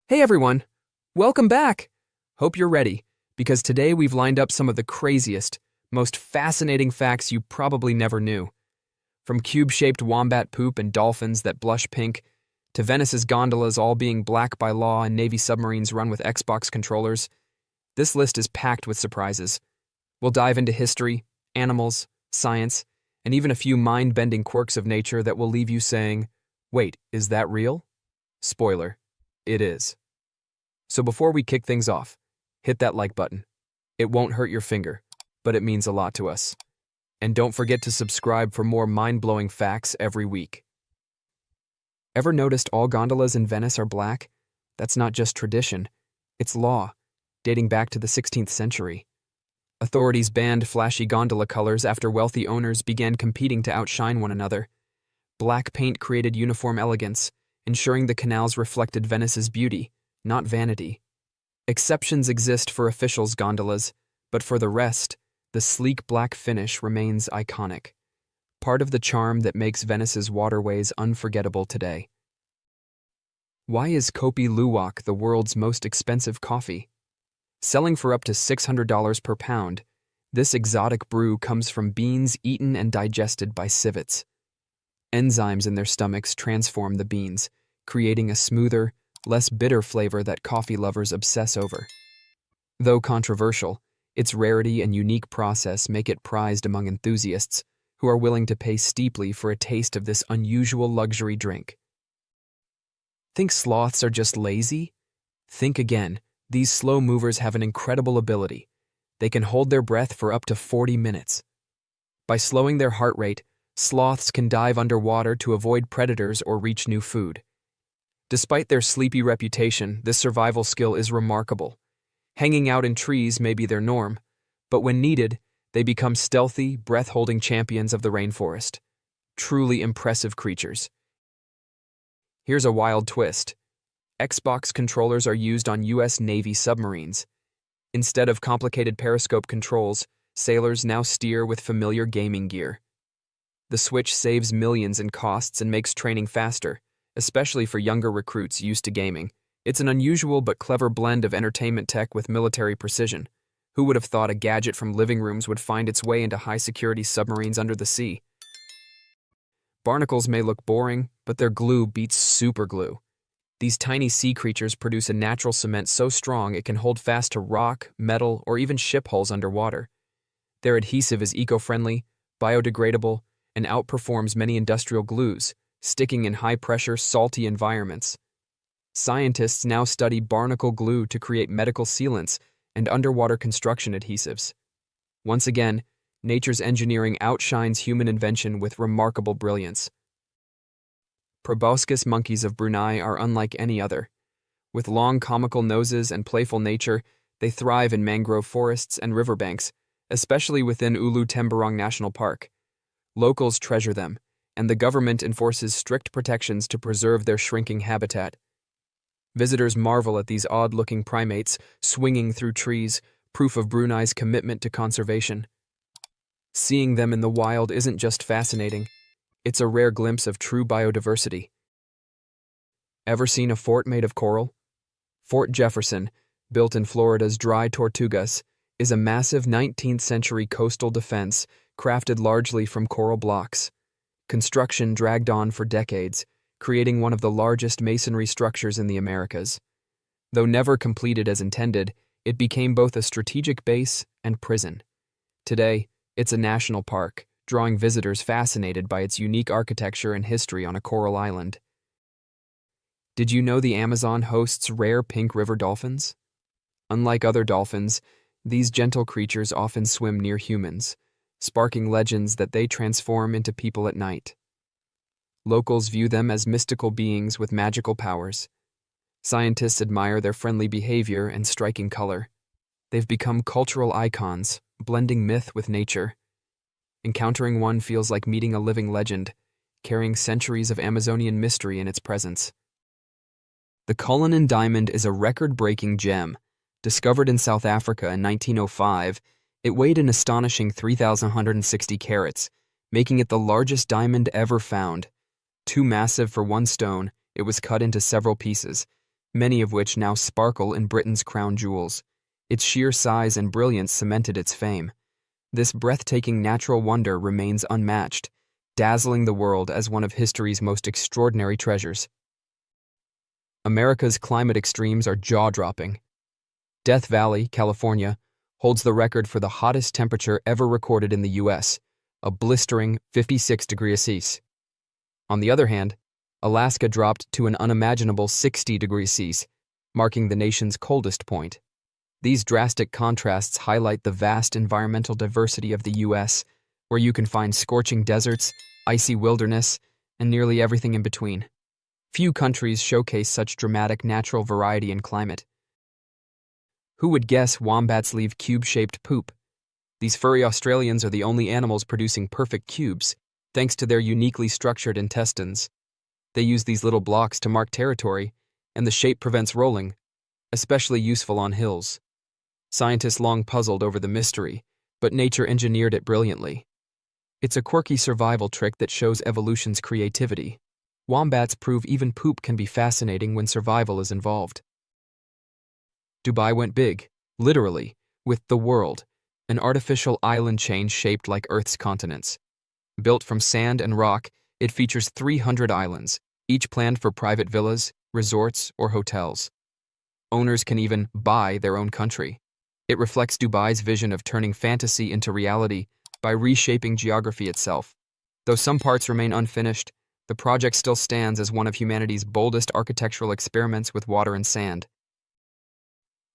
Hey everyone, welcome back! Hope you're ready, because today we've lined up some of the craziest, most fascinating facts you probably never knew. From cube-shaped wombat poop and dolphins that blush pink, to Venice's gondolas all being black by law and Navy submarines run with Xbox controllers, this list is packed with surprises. We'll dive into history, animals, science, and even a few mind-bending quirks of nature that will leave you saying, "Wait, is that real?" Spoiler. It is. So before we kick things off, hit that like button. It won't hurt your finger, but it means a lot to us. And don't forget to subscribe for more mind-blowing facts every week. Ever noticed all gondolas in Venice are black? That's not just tradition, it's law, dating back to the 16th century. Authorities banned flashy gondola colors after wealthy owners began competing to outshine one another. Black paint created uniform elegance, ensuring the canals reflected Venice's beauty, not vanity. Exceptions exist for officials' gondolas, but for the rest, the sleek black finish remains iconic, part of the charm that makes Venice's waterways unforgettable today. Why is Kopi Luwak the world's most expensive coffee? Selling for up to $600 per pound, this exotic brew comes from beans eaten and digested by civets. Enzymes in their stomachs transform the beans, creating a smoother, less bitter flavor that coffee lovers obsess over. Though controversial, its rarity and unique process make it prized among enthusiasts who are willing to pay steeply for a taste of this unusual luxury drink. Think sloths are just lazy? Think again. These slow movers have an incredible ability. They can hold their breath for up to 40 minutes. By slowing their heart rate, sloths can dive underwater to avoid predators or reach new food. Despite their sleepy reputation, this survival skill is remarkable. Hanging out in trees may be their norm, but when needed, they become stealthy, breath-holding champions of the rainforest. Truly impressive creatures. Here's a wild twist. Xbox controllers are used on U.S. Navy submarines. Instead of complicated periscope controls, sailors now steer with familiar gaming gear. The Switch saves millions in costs and makes training faster, especially for younger recruits used to gaming. It's an unusual but clever blend of entertainment tech with military precision. Who would have thought a gadget from living rooms would find its way into high-security submarines under the sea? Barnacles may look boring, but their glue beats superglue. These tiny sea creatures produce a natural cement so strong it can hold fast to rock, metal, or even ship hulls underwater. Their adhesive is eco-friendly, biodegradable, and outperforms many industrial glues, sticking in high-pressure, salty environments. Scientists now study barnacle glue to create medical sealants and underwater construction adhesives. Once again, nature's engineering outshines human invention with remarkable brilliance. Proboscis monkeys of Brunei are unlike any other. With long comical noses and playful nature, they thrive in mangrove forests and riverbanks, especially within Ulu Temburong National Park. Locals treasure them, and the government enforces strict protections to preserve their shrinking habitat. Visitors marvel at these odd-looking primates swinging through trees, proof of Brunei's commitment to conservation. Seeing them in the wild isn't just fascinating, it's a rare glimpse of true biodiversity. Ever seen a fort made of coral? Fort Jefferson, built in Florida's dry Tortugas, is a massive 19th-century coastal defense crafted largely from coral blocks. Construction dragged on for decades, creating one of the largest masonry structures in the Americas. Though never completed as intended, it became both a strategic base and prison. Today, it's a national park, drawing visitors fascinated by its unique architecture and history on a coral island. Did you know the Amazon hosts rare pink river dolphins? Unlike other dolphins, these gentle creatures often swim near humans, sparking legends that they transform into people at night. Locals view them as mystical beings with magical powers. Scientists admire their friendly behavior and striking color. They've become cultural icons, blending myth with nature. Encountering one feels like meeting a living legend, carrying centuries of Amazonian mystery in its presence. The Cullinan diamond is a record-breaking gem. Discovered in South Africa in 1905, it weighed an astonishing 3,160 carats, making it the largest diamond ever found. Too massive for one stone, it was cut into several pieces, many of which now sparkle in Britain's crown jewels. Its sheer size and brilliance cemented its fame. This breathtaking natural wonder remains unmatched, dazzling the world as one of history's most extraordinary treasures. America's climate extremes are jaw-dropping. Death Valley, California, holds the record for the hottest temperature ever recorded in the U.S., a blistering 56 degrees Celsius. On the other hand, Alaska dropped to an unimaginable 60 degrees Celsius, marking the nation's coldest point. These drastic contrasts highlight the vast environmental diversity of the U.S., where you can find scorching deserts, icy wilderness, and nearly everything in between. Few countries showcase such dramatic natural variety in climate. Who would guess wombats leave cube-shaped poop? These furry Australians are the only animals producing perfect cubes, thanks to their uniquely structured intestines. They use these little blocks to mark territory, and the shape prevents rolling, especially useful on hills. Scientists long puzzled over the mystery, but nature engineered it brilliantly. It's a quirky survival trick that shows evolution's creativity. Wombats prove even poop can be fascinating when survival is involved. Dubai went big, literally, with The World, an artificial island chain shaped like Earth's continents. Built from sand and rock, it features 300 islands, each planned for private villas, resorts, or hotels. Owners can even buy their own country. It reflects Dubai's vision of turning fantasy into reality by reshaping geography itself. Though some parts remain unfinished, the project still stands as one of humanity's boldest architectural experiments with water and sand.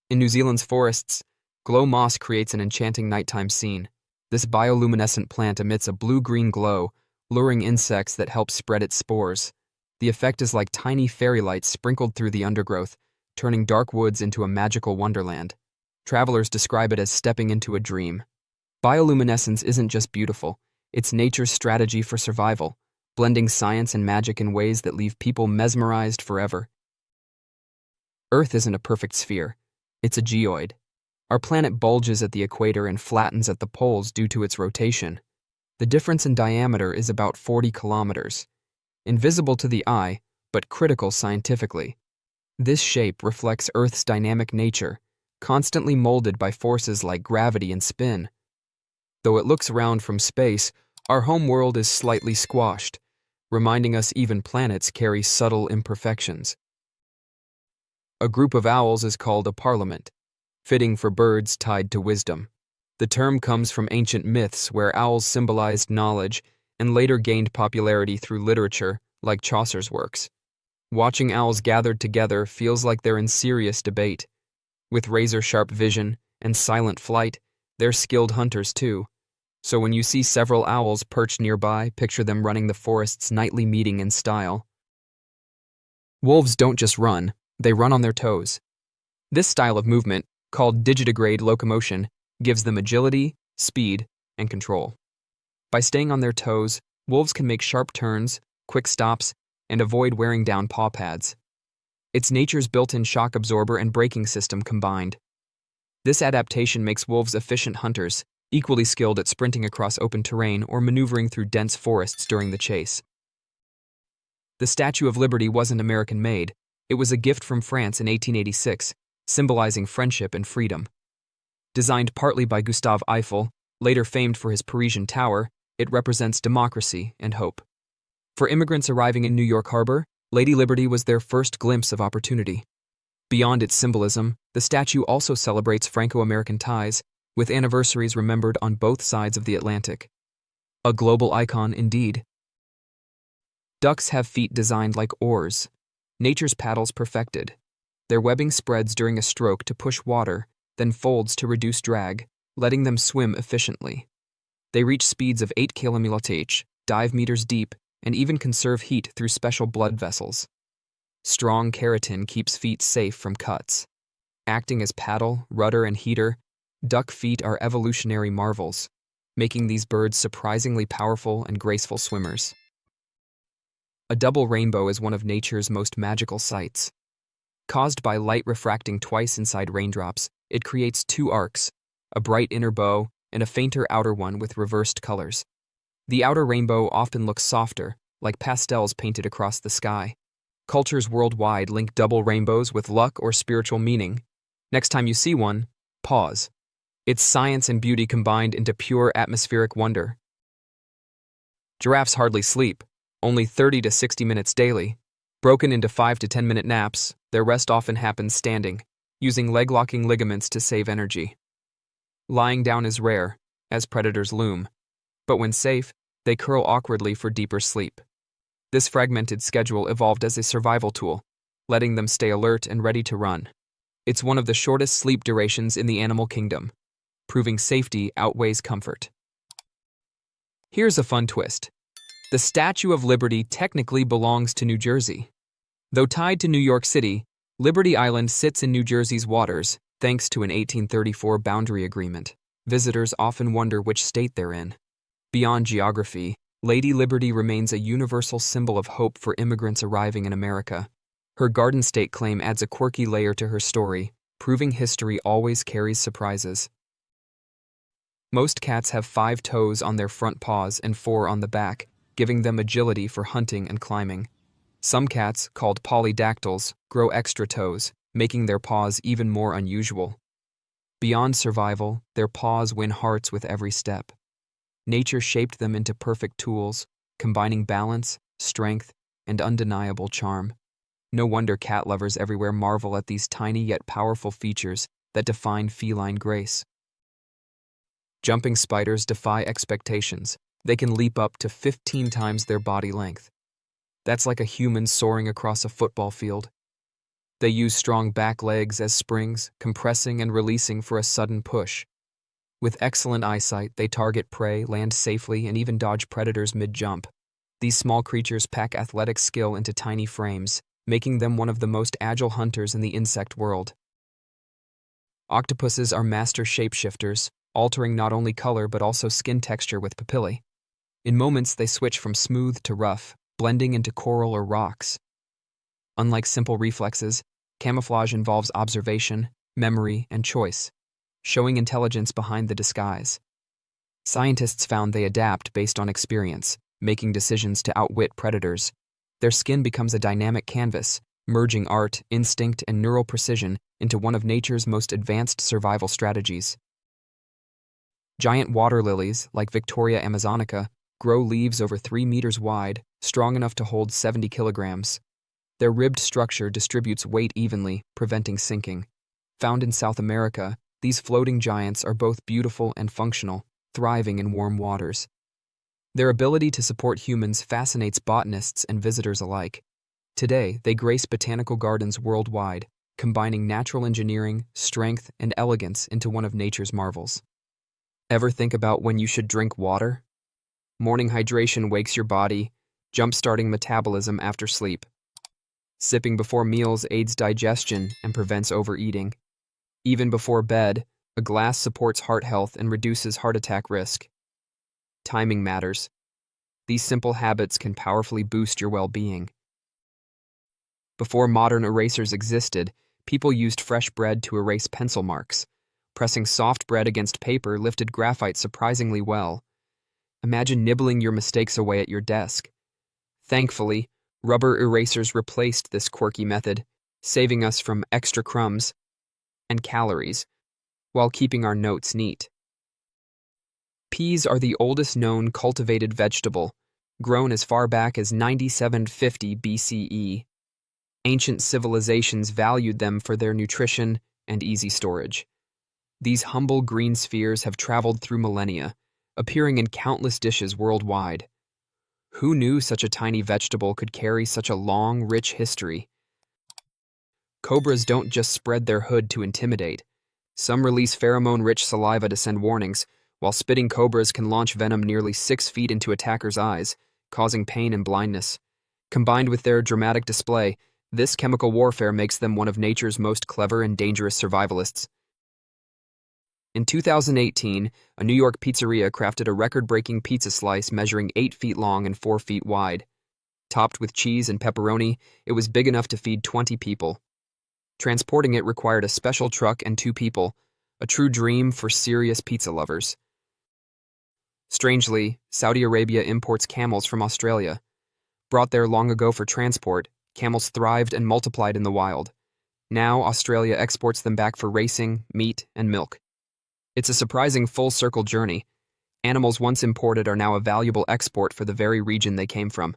In New Zealand's forests, glow moss creates an enchanting nighttime scene. This bioluminescent plant emits a blue-green glow, luring insects that help spread its spores. The effect is like tiny fairy lights sprinkled through the undergrowth, turning dark woods into a magical wonderland. Travelers describe it as stepping into a dream. Bioluminescence isn't just beautiful, it's nature's strategy for survival, blending science and magic in ways that leave people mesmerized forever. Earth isn't a perfect sphere, it's a geoid. Our planet bulges at the equator and flattens at the poles due to its rotation. The difference in diameter is about 40 kilometers. Invisible to the eye, but critical scientifically. This shape reflects Earth's dynamic nature, constantly molded by forces like gravity and spin. Though it looks round from space, our home world is slightly squashed, reminding us even planets carry subtle imperfections. A group of owls is called a parliament, fitting for birds tied to wisdom. The term comes from ancient myths where owls symbolized knowledge and later gained popularity through literature, like Chaucer's works. Watching owls gathered together feels like they're in serious debate. With razor-sharp vision and silent flight, they're skilled hunters too. So when you see several owls perched nearby, picture them running the forest's nightly meeting in style. Wolves don't just run, they run on their toes. This style of movement, called digitigrade locomotion, gives them agility, speed, and control. By staying on their toes, wolves can make sharp turns, quick stops, and avoid wearing down paw pads. It's nature's built-in shock absorber and braking system combined. This adaptation makes wolves efficient hunters, equally skilled at sprinting across open terrain or maneuvering through dense forests during the chase. The Statue of Liberty wasn't American-made. It was a gift from France in 1886, symbolizing friendship and freedom. Designed partly by Gustave Eiffel, later famed for his Parisian tower, it represents democracy and hope. For immigrants arriving in New York Harbor, Lady Liberty was their first glimpse of opportunity. Beyond its symbolism, the statue also celebrates Franco-American ties, with anniversaries remembered on both sides of the Atlantic. A global icon indeed. Ducks have feet designed like oars, nature's paddles perfected. Their webbing spreads during a stroke to push water, then folds to reduce drag, letting them swim efficiently. They reach speeds of 8 km/h, dive meters deep, and even conserve heat through special blood vessels. Strong keratin keeps feet safe from cuts. Acting as paddle, rudder, and heater, duck feet are evolutionary marvels, making these birds surprisingly powerful and graceful swimmers. A double rainbow is one of nature's most magical sights. Caused by light refracting twice inside raindrops, it creates two arcs, a bright inner bow and a fainter outer one with reversed colors. The outer rainbow often looks softer, like pastels painted across the sky. Cultures worldwide link double rainbows with luck or spiritual meaning. Next time you see one, pause. It's science and beauty combined into pure atmospheric wonder. Giraffes hardly sleep, only 30 to 60 minutes daily. Broken into 5 to 10-minute naps, their rest often happens standing, using leg-locking ligaments to save energy. Lying down is rare, as predators loom, but when safe, they curl awkwardly for deeper sleep. This fragmented schedule evolved as a survival tool, letting them stay alert and ready to run. It's one of the shortest sleep durations in the animal kingdom, proving safety outweighs comfort. Here's a fun twist. The Statue of Liberty technically belongs to New Jersey. Though tied to New York City, Liberty Island sits in New Jersey's waters, thanks to an 1834 boundary agreement. Visitors often wonder which state they're in. Beyond geography, Lady Liberty remains a universal symbol of hope for immigrants arriving in America. Her Garden State claim adds a quirky layer to her story, proving history always carries surprises. Most cats have 5 toes on their front paws and 4 on the back, giving them agility for hunting and climbing. Some cats, called polydactyls, grow extra toes, making their paws even more unusual. Beyond survival, their paws win hearts with every step. Nature shaped them into perfect tools, combining balance, strength, and undeniable charm. No wonder cat lovers everywhere marvel at these tiny yet powerful features that define feline grace. Jumping spiders defy expectations. They can leap up to 15 times their body length. That's like a human soaring across a football field. They use strong back legs as springs, compressing and releasing for a sudden push. With excellent eyesight, they target prey, land safely, and even dodge predators mid-jump. These small creatures pack athletic skill into tiny frames, making them one of the most agile hunters in the insect world. Octopuses are master shapeshifters, altering not only color but also skin texture with papillae. In moments, they switch from smooth to rough, blending into coral or rocks. Unlike simple reflexes, camouflage involves observation, memory, and choice, showing intelligence behind the disguise. Scientists found they adapt based on experience, making decisions to outwit predators. Their skin becomes a dynamic canvas, merging art, instinct, and neural precision into one of nature's most advanced survival strategies. Giant water lilies, like Victoria amazonica, grow leaves over 3 meters wide, strong enough to hold 70 kilograms. Their ribbed structure distributes weight evenly, preventing sinking. Found in South America, these floating giants are both beautiful and functional, thriving in warm waters. Their ability to support humans fascinates botanists and visitors alike. Today, they grace botanical gardens worldwide, combining natural engineering, strength, and elegance into one of nature's marvels. Ever think about when you should drink water? Morning hydration wakes your body, jump-starting metabolism after sleep. Sipping before meals aids digestion and prevents overeating. Even before bed, a glass supports heart health and reduces heart attack risk. Timing matters. These simple habits can powerfully boost your well-being. Before modern erasers existed, people used fresh bread to erase pencil marks. Pressing soft bread against paper lifted graphite surprisingly well. Imagine nibbling your mistakes away at your desk. Thankfully, rubber erasers replaced this quirky method, saving us from extra crumbs and calories, while keeping our notes neat. Peas are the oldest known cultivated vegetable, grown as far back as 9750 BCE. Ancient civilizations valued them for their nutrition and easy storage. These humble green spheres have traveled through millennia, appearing in countless dishes worldwide. Who knew such a tiny vegetable could carry such a long, rich history? Cobras don't just spread their hood to intimidate. Some release pheromone-rich saliva to send warnings, while spitting cobras can launch venom nearly 6 feet into attackers' eyes, causing pain and blindness. Combined with their dramatic display, this chemical warfare makes them one of nature's most clever and dangerous survivalists. In 2018, a New York pizzeria crafted a record-breaking pizza slice measuring 8 feet long and 4 feet wide. Topped with cheese and pepperoni, it was big enough to feed 20 people. Transporting it required a special truck and 2 people, a true dream for serious pizza lovers. Strangely, Saudi Arabia imports camels from Australia. Brought there long ago for transport, Camels thrived and multiplied in the wild. Now, Australia exports them back for racing, meat, and milk. It's a surprising full-circle journey. Animals once imported are now a valuable export for the very region they came from.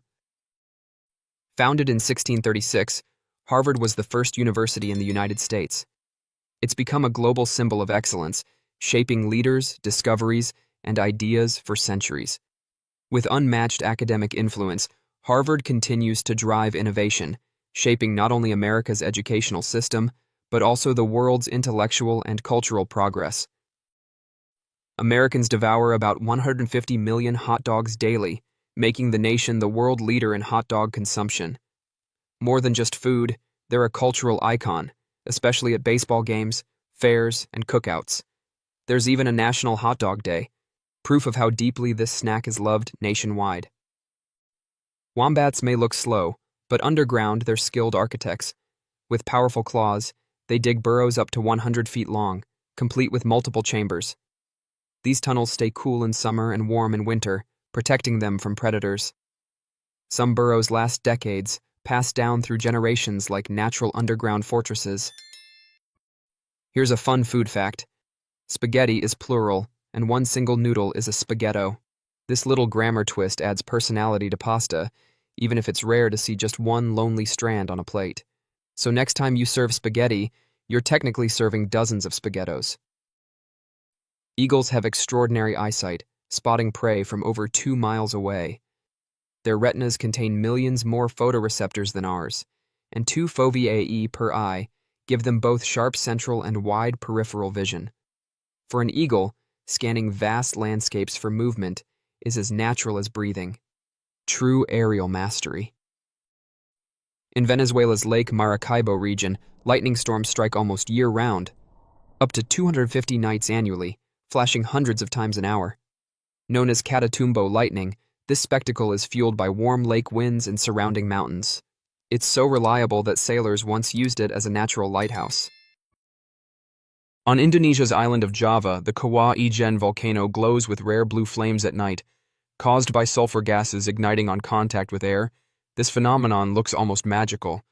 Founded in 1636, Harvard was the first university in the United States. It's become a global symbol of excellence, shaping leaders, discoveries, and ideas for centuries. With unmatched academic influence, Harvard continues to drive innovation, shaping not only America's educational system, but also the world's intellectual and cultural progress. Americans devour about 150 million hot dogs daily, making the nation the world leader in hot dog consumption. More than just food, they're a cultural icon, especially at baseball games, fairs, and cookouts. There's even a National Hot Dog Day, proof of how deeply this snack is loved nationwide. Wombats may look slow, but underground they're skilled architects. With powerful claws, they dig burrows up to 100 feet long, complete with multiple chambers. These tunnels stay cool in summer and warm in winter, protecting them from predators. Some burrows last decades, passed down through generations like natural underground fortresses. Here's a fun food fact. Spaghetti is plural, and one single noodle is a spaghetto. This little grammar twist adds personality to pasta, even if it's rare to see just one lonely strand on a plate. So next time you serve spaghetti, you're technically serving dozens of spaghettos. Eagles have extraordinary eyesight, spotting prey from over 2 miles away. Their retinas contain millions more photoreceptors than ours, and 2 foveae per eye give them both sharp central and wide peripheral vision. For an eagle, scanning vast landscapes for movement is as natural as breathing. True aerial mastery. In Venezuela's Lake Maracaibo region, lightning storms strike almost year-round, up to 250 nights annually, flashing hundreds of times an hour. Known as Catatumbo lightning, this spectacle is fueled by warm lake winds and surrounding mountains. It's so reliable that sailors once used it as a natural lighthouse. On Indonesia's island of Java, the Kawah Ijen volcano glows with rare blue flames at night. Caused by sulfur gases igniting on contact with air, this phenomenon looks almost magical.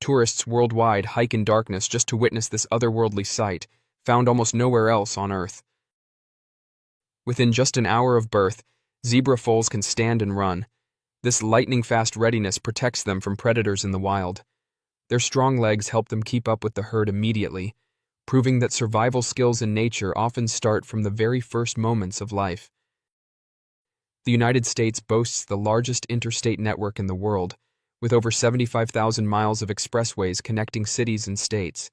Tourists worldwide hike in darkness just to witness this otherworldly sight, found almost nowhere else on Earth. Within just an hour of birth, zebra foals can stand and run. This lightning-fast readiness protects them from predators in the wild. Their strong legs help them keep up with the herd immediately, proving that survival skills in nature often start from the very first moments of life. The United States boasts the largest interstate network in the world, with over 75,000 miles of expressways connecting cities and states.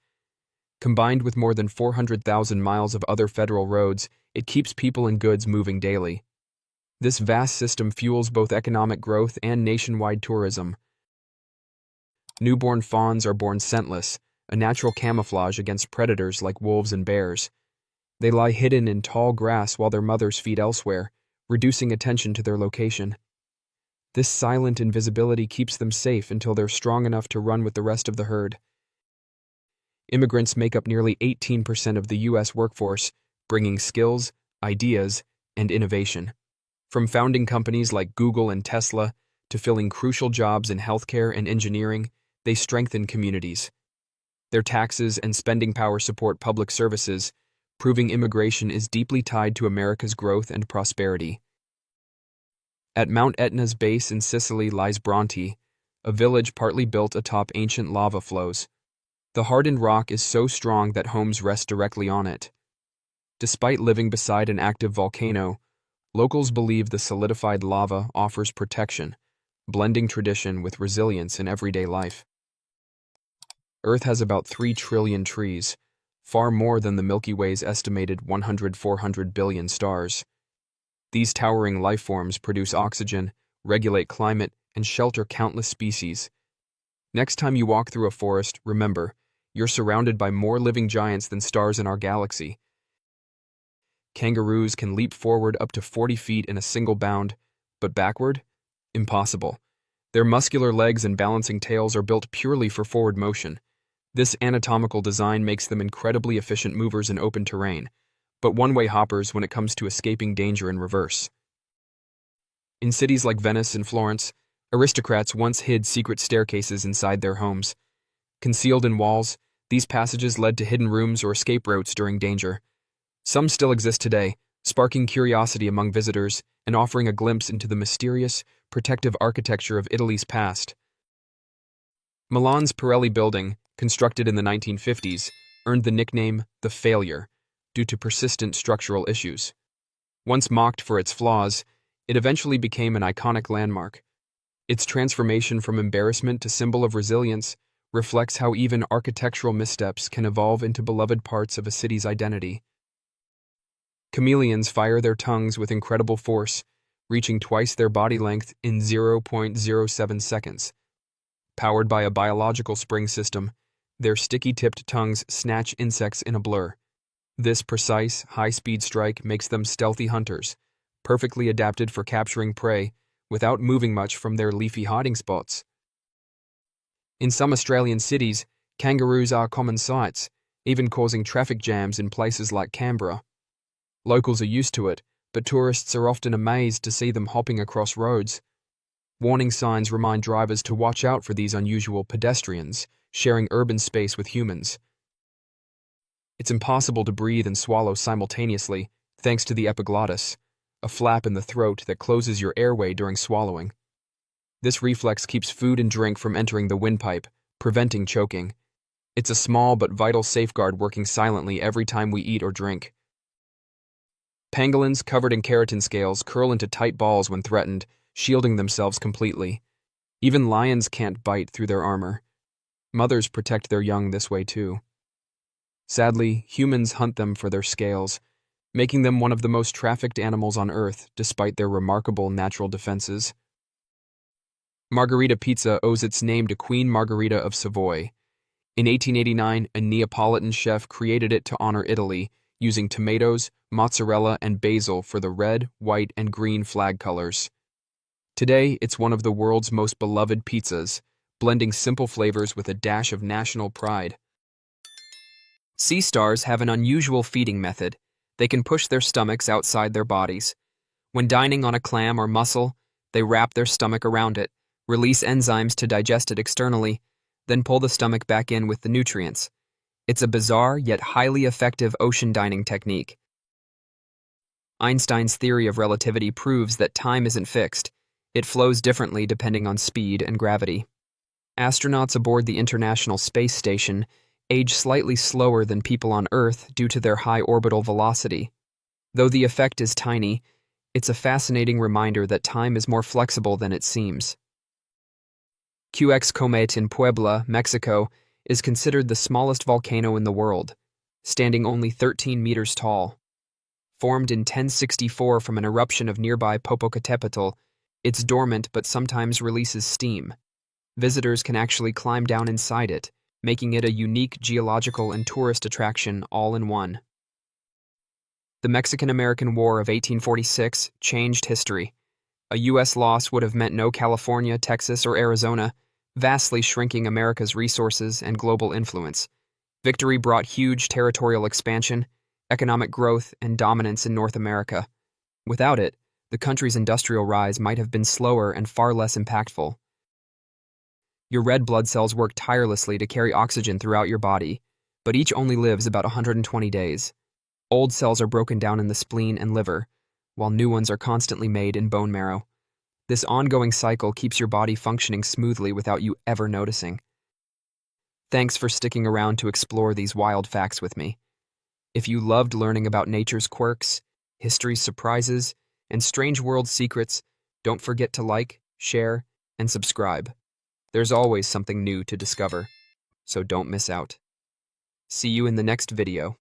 Combined with more than 400,000 miles of other federal roads, it keeps people and goods moving daily. This vast system fuels both economic growth and nationwide tourism. Newborn fawns are born scentless, a natural camouflage against predators like wolves and bears. They lie hidden in tall grass while their mothers feed elsewhere, reducing attention to their location. This silent invisibility keeps them safe until they're strong enough to run with the rest of the herd. Immigrants make up nearly 18% of the U.S. workforce, bringing skills, ideas, and innovation. From founding companies like Google and Tesla to filling crucial jobs in healthcare and engineering, they strengthen communities. Their taxes and spending power support public services, proving immigration is deeply tied to America's growth and prosperity. At Mount Etna's base in Sicily lies Bronte, a village partly built atop ancient lava flows. The hardened rock is so strong that homes rest directly on it. Despite living beside an active volcano, locals believe the solidified lava offers protection, blending tradition with resilience in everyday life. Earth has about 3 trillion trees, far more than the Milky Way's estimated 400 billion stars. These towering lifeforms produce oxygen, regulate climate, and shelter countless species. Next time you walk through a forest, remember, you're surrounded by more living giants than stars in our galaxy. Kangaroos can leap forward up to 40 feet in a single bound, but backward? Impossible. Their muscular legs and balancing tails are built purely for forward motion. This anatomical design makes them incredibly efficient movers in open terrain, but one-way hoppers when it comes to escaping danger in reverse. In cities like Venice and Florence, Aristocrats once hid secret staircases inside their homes. Concealed in walls, these passages led to hidden rooms or escape routes during danger. Some still exist today, sparking curiosity among visitors and offering a glimpse into the mysterious, protective architecture of Italy's past. Milan's Pirelli building, constructed in the 1950s, earned the nickname the Failure due to persistent structural issues. Once mocked for its flaws, it eventually became an iconic landmark. Its transformation from embarrassment to symbol of resilience reflects how even architectural missteps can evolve into beloved parts of a city's identity. Chameleons fire their tongues with incredible force, reaching twice their body length in 0.07 seconds. Powered by a biological spring system, their sticky-tipped tongues snatch insects in a blur. This precise, high-speed strike makes them stealthy hunters, perfectly adapted for capturing prey without moving much from their leafy hiding spots. In some Australian cities, kangaroos are common sights, even causing traffic jams in places like Canberra. Locals are used to it, but tourists are often amazed to see them hopping across roads. Warning signs remind drivers to watch out for these unusual pedestrians, sharing urban space with humans. It's impossible to breathe and swallow simultaneously, thanks to the epiglottis, a flap in the throat that closes your airway during swallowing. This reflex keeps food and drink from entering the windpipe, preventing choking. It's a small but vital safeguard working silently every time we eat or drink. Pangolins covered in keratin scales curl into tight balls when threatened, shielding themselves completely. Even lions can't bite through their armor. Mothers protect their young this way too. Sadly, humans hunt them for their scales, making them one of the most trafficked animals on Earth despite their remarkable natural defenses. Margherita pizza owes its name to Queen Margherita of Savoy. In 1889, a Neapolitan chef created it to honor Italy, using tomatoes, mozzarella, and basil for the red, white, and green flag colors. Today, it's one of the world's most beloved pizzas, blending simple flavors with a dash of national pride. Sea stars have an unusual feeding method. They can push their stomachs outside their bodies. When dining on a clam or mussel, they wrap their stomach around it, release enzymes to digest it externally, then pull the stomach back in with the nutrients. It's a bizarre yet highly effective ocean dining technique. Einstein's theory of relativity proves that time isn't fixed. It flows differently depending on speed and gravity. Astronauts aboard the International Space Station age slightly slower than people on Earth due to their high orbital velocity. Though the effect is tiny, it's a fascinating reminder that time is more flexible than it seems. Quirks Comet in Puebla, Mexico, is considered the smallest volcano in the world, standing only 13 meters tall. Formed in 1064 from an eruption of nearby Popocatépetl, it's dormant but sometimes releases steam. Visitors can actually climb down inside it, making it a unique geological and tourist attraction all in one. The Mexican-American War of 1846 changed history. A U.S. loss would have meant no California, Texas, or Arizona, vastly shrinking America's resources and global influence. Victory brought huge territorial expansion, economic growth, and dominance in North America. Without it, the country's industrial rise might have been slower and far less impactful. Your red blood cells work tirelessly to carry oxygen throughout your body, but each only lives about 120 days. Old cells are broken down in the spleen and liver, while new ones are constantly made in bone marrow. This ongoing cycle keeps your body functioning smoothly without you ever noticing. Thanks for sticking around to explore these wild facts with me. If you loved learning about nature's quirks, history's surprises, and strange world secrets, don't forget to like, share, and subscribe. There's always something new to discover, so don't miss out. See you in the next video.